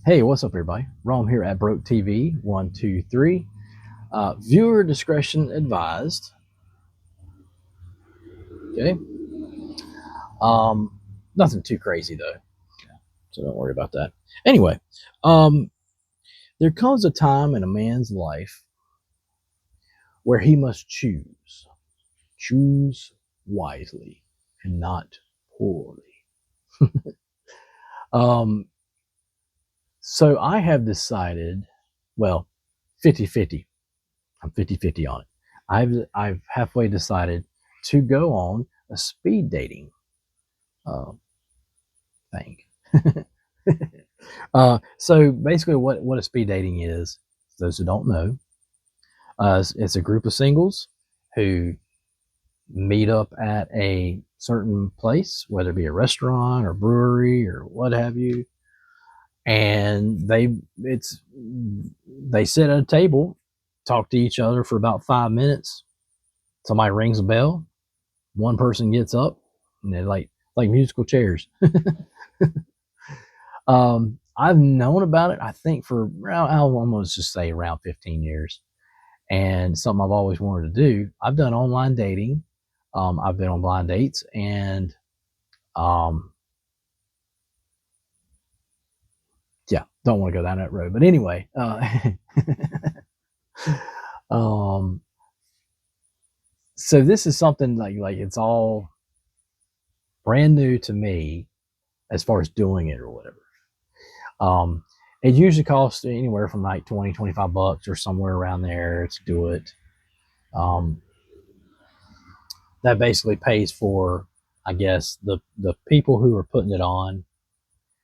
Hey, what's up, everybody? Rome here at Broke TV 123. Viewer discretion advised. Okay. Nothing too crazy though, so don't worry about that. Anyway, um, there comes a time in a man's life where he must choose wisely and not poorly. um, so I have decided, well, 50-50. I'm 50-50 on it. I've halfway decided to go on a speed dating uh, thing. So basically, what a speed dating is, those who don't know, it's a group of singles who meet up at a certain place, whether it be a restaurant or brewery or what have you, and they sit at a table, talk to each other for about 5 minutes. Somebody rings a bell, one person gets up, and they're like musical chairs. I've known about it, I think, for around, I'll almost just say around 15 years, and something I've always wanted to do. I've done online dating. I've been on blind dates, and um, yeah, don't want to go down that road. But anyway, um, so this is something like it's all brand new to me as far as doing it or whatever. Um, it usually costs anywhere from like 20-25 bucks or somewhere around there to do it. Um, that basically pays for, I guess, the people who are putting it on.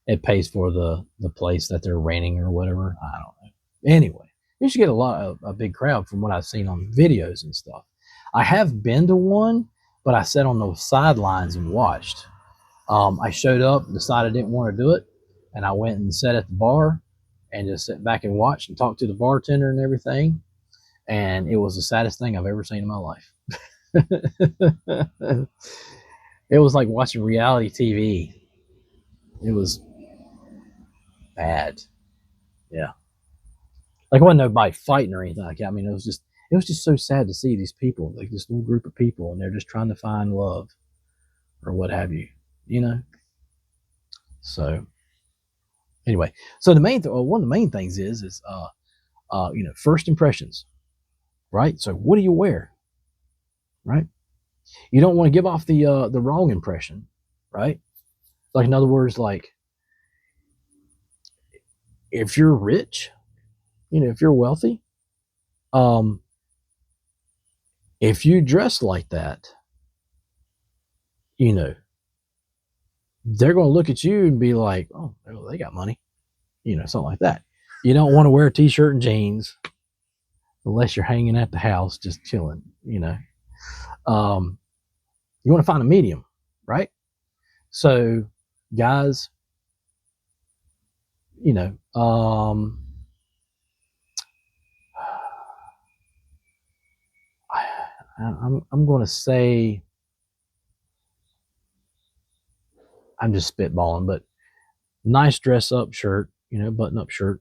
It pays for the place that they're renting or whatever. I don't know. Anyway, you should get a big crowd from what I've seen on videos and stuff. I have been to one, but I sat on the sidelines and watched. I showed up, decided I didn't want to do it, and I went and sat at the bar and just sat back and watched and talked to the bartender and everything. And it was the saddest thing I've ever seen in my life. It was like watching reality TV. It was bad. Yeah. Like, it wasn't nobody fighting or anything like that. I mean, it was just so sad to see these people, like this little group of people, and they're just trying to find love or what have you, you know? So anyway, so one of the main things is first impressions, right? So what do you wear, right? You don't want to give off the wrong impression, right? Like, in other words, like, if you're rich, if you're wealthy, um, if you dress like that, you know, they're going to look at you and be like, oh, they got money, something like that. You don't want to wear a t-shirt and jeans unless you're hanging at the house just chilling. Um, you want to find a medium, right? So, guys, you know, I'm going to say, I'm just spitballing, but nice dress up shirt, button up shirt,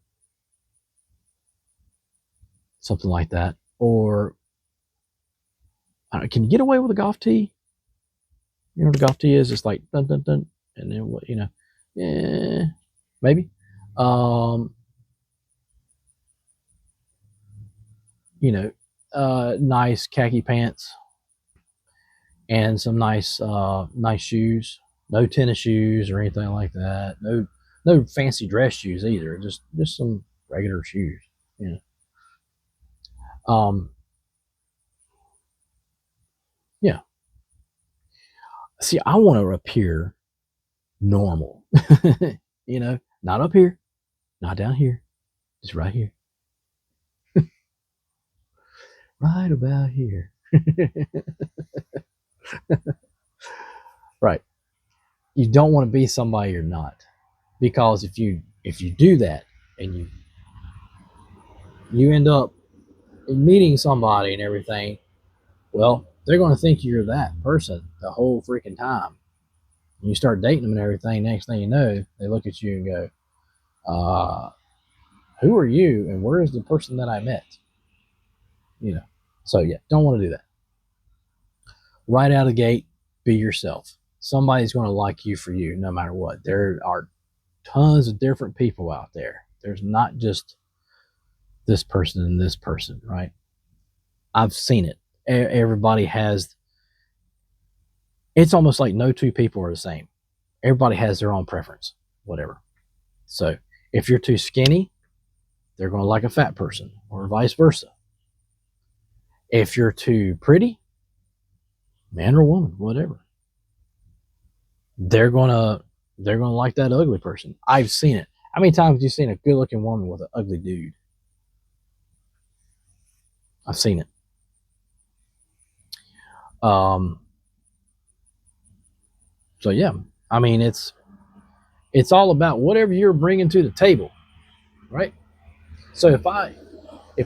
something like that. Or, I don't know, can you get away with a golf tee? You know what a golf tee is? It's like dun dun dun, and then yeah, maybe. Um, you know, nice khaki pants and some nice shoes. No tennis shoes or anything like that. No fancy dress shoes either. Just some regular shoes. You know. Yeah. See, I want to appear normal. Not up here, not down here, just right here, right about here. Right. You don't want to be somebody you're not, because if you do that and you end up meeting somebody and everything, well, they're going to think you're that person the whole freaking time. You start dating them and everything. Next thing you know, they look at you and go, Uh, who are you, and where is the person that I met? You know. So yeah, don't want to do that. Right out of the gate, be yourself. Somebody's going to like you for you, no matter what. There are tons of different people out there. There's not just this person and this person, right? I've seen it. Everybody has. It's almost like no two people are the same. Everybody has their own preference, whatever. So if you're too skinny, they're going to like a fat person, or vice versa. If you're too pretty, man or woman, whatever, they're gonna like that ugly person. I've seen it. How many times have you seen a good looking woman with an ugly dude? I've seen it. Um, so yeah, I mean it's all about whatever you're bringing to the table, right? So if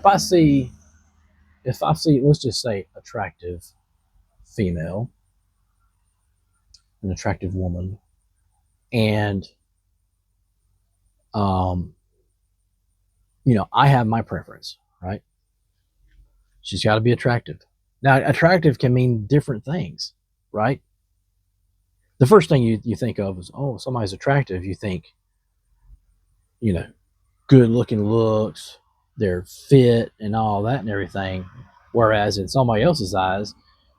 I see let's just say attractive female, an attractive woman, and um, I have my preference, right? She's got to be attractive. Now, attractive can mean different things, right? The first thing you think of is, oh, somebody's attractive. You think, you know, good looking looks, they're fit and all that and everything. Whereas in somebody else's eyes,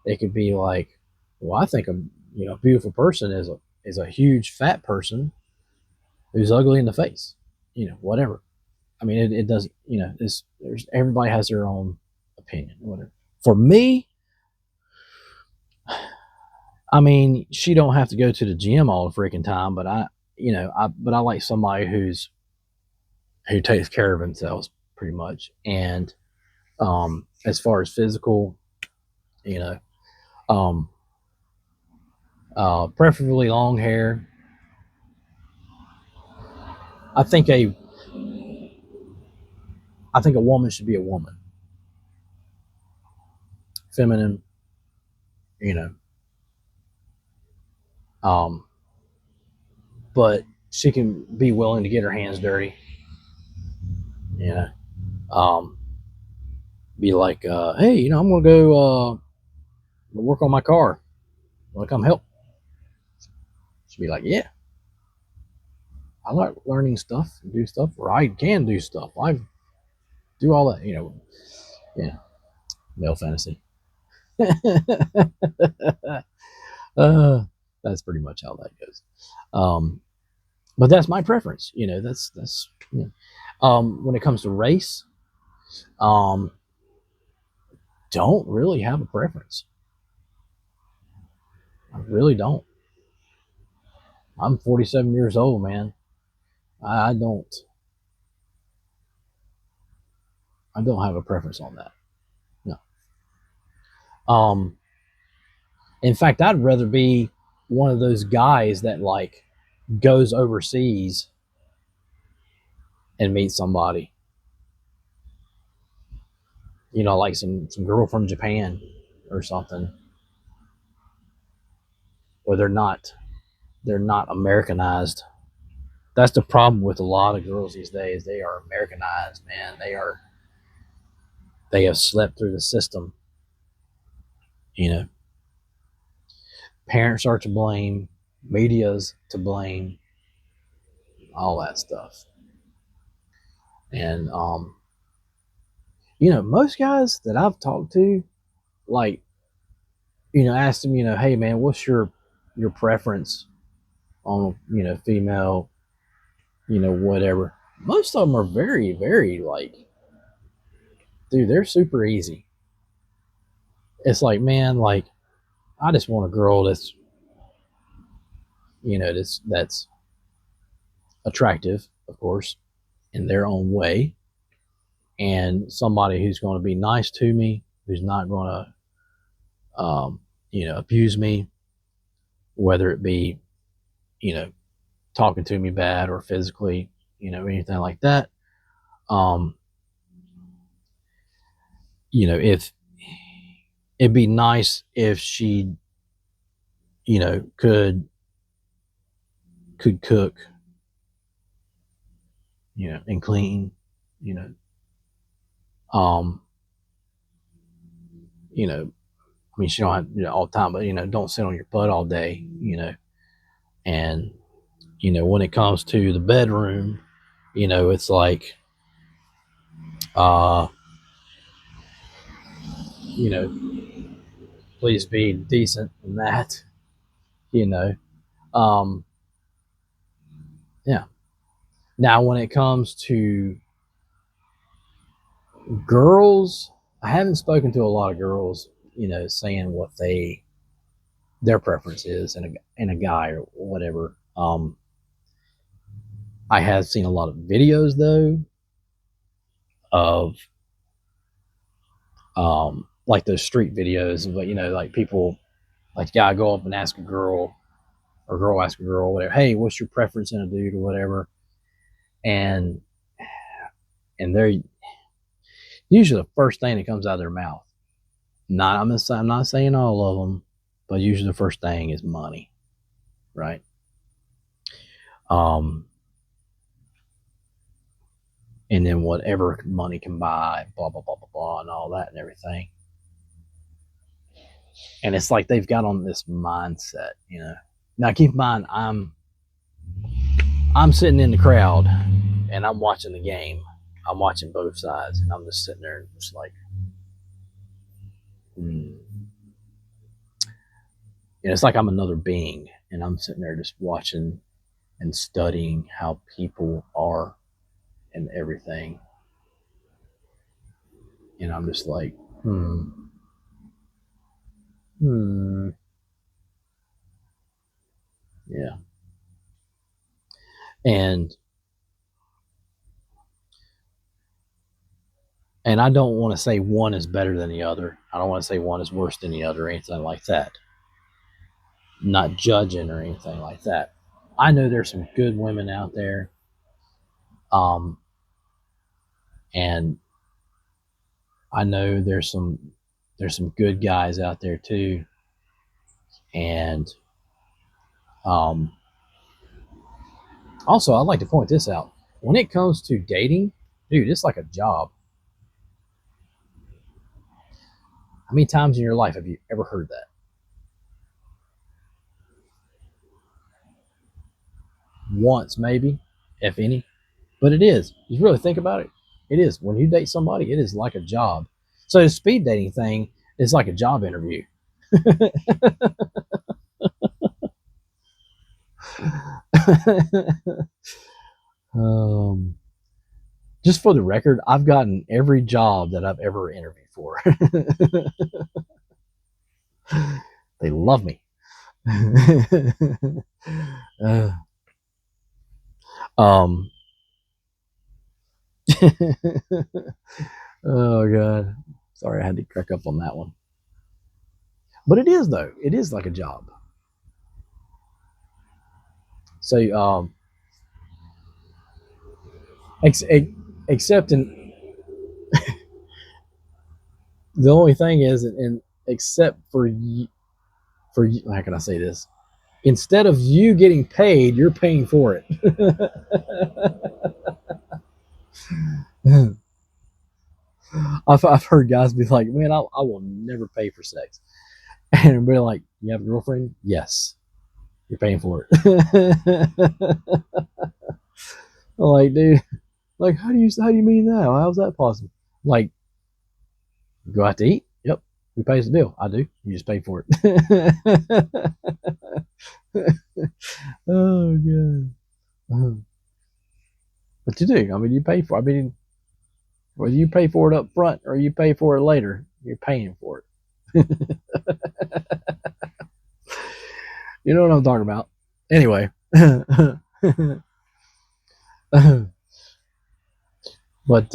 it could be like, well, I think a beautiful person is a huge fat person who's ugly in the face, whatever. I mean, it doesn't, there's everybody has their own opinion, whatever. For me, I mean, she don't have to go to the gym all the freaking time, but I like somebody who takes care of themselves pretty much. And as far as physical, you know, um, preferably long hair. I think a I think a woman should be a woman, feminine, you know, um, but she can be willing to get her hands dirty, you know. Um, be like, hey, I'm gonna go work on my car. Want to come help? She'd be like, yeah, I like learning stuff and do stuff, or I can do stuff. I do all that, Yeah, male fantasy. uh, that's pretty much how that goes. Um, but that's my preference. That's when it comes to race, um, don't really have a preference. I really don't. I'm 47 years old, man. I don't. I don't have a preference on that. No. Um, in fact, I'd rather be one of those guys that like goes overseas and meets somebody. Like some girl from Japan or something, where they're not Americanized. That's the problem with a lot of girls these days. They are Americanized, man. They have slept through the system. You know, parents are to blame, media's to blame, all that stuff. And most guys that I've talked to, like, asked them, hey man, what's your preference on female, whatever. Most of them are very, very like, dude, they're super easy. It's like, man, like, I just want a girl that's attractive, of course, in their own way, and somebody who's going to be nice to me, who's not going to, abuse me, whether it be, you know, talking to me bad or physically, anything like that. Um, if it'd be nice if she, could cook, and clean, you know, um, I mean, she don't have all the time, but don't sit on your butt all day, and when it comes to the bedroom, it's like, uh, you know, please be decent in that, you know, um, yeah. Now, when it comes to girls, I haven't spoken to a lot of girls, saying what their preference is in a guy or whatever. I have seen a lot of videos though of like those street videos, but like people, like guy go up and ask a girl, or girl ask a girl, whatever, hey, what's your preference in a dude or whatever, and they're usually the first thing that comes out of their mouth. I'm not saying all of them, but usually the first thing is money, right? And then whatever money can buy, blah blah blah blah blah, and all that and everything. And it's like they've got on this mindset, Now keep in mind, I'm sitting in the crowd and I'm watching the game. I'm watching both sides, and I'm just sitting there, just like, it's like I'm another being, and I'm sitting there just watching and studying how people are and everything. And I'm just like, yeah. And I don't want to say one is better than the other. I don't want to say one is worse than the other or anything like that. I'm not judging or anything like that. I know there's some good women out there. And I know there's some good guys out there too. And also, I'd like to point this out. When it comes to dating, dude, it's like a job. How many times in your life have you ever heard that? Once, maybe, if any. But it is. You really think about it. It is. When you date somebody, it is like a job. So the speed dating thing is like a job interview. Just for the record, I've gotten every job that I've ever interviewed for. They love me. um, oh god, sorry, I had to crack up on that one. But it is though; it is like a job. So, except in the only thing is, and except for how can I say this? Instead of you getting paid, you're paying for it. I've heard guys be like, man, I will never pay for sex. And be like, you have a girlfriend? Yes. You're paying for it. I'm like, dude, like, how do you mean that? How's that possible? Like, go out to eat? Yep. Who pays the bill? I do. You just pay for it. Oh, God. But you do. I mean, you pay for it. I mean, whether you pay for it up front or you pay for it later, you're paying for it. You know what I'm talking about. Anyway. But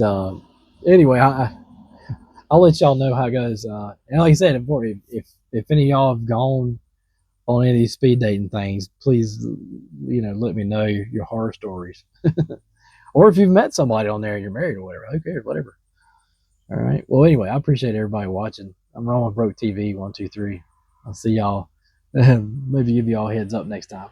anyway, I'll let y'all know how it goes. And like I said before, if any of y'all have gone on any of these speed dating things, please, let me know your horror stories. Or if you've met somebody on there and you're married or whatever, who cares, whatever. All right. Well, anyway, I appreciate everybody watching. I'm Roman Broke TV 123. I'll see y'all. Maybe give y'all a heads up next time.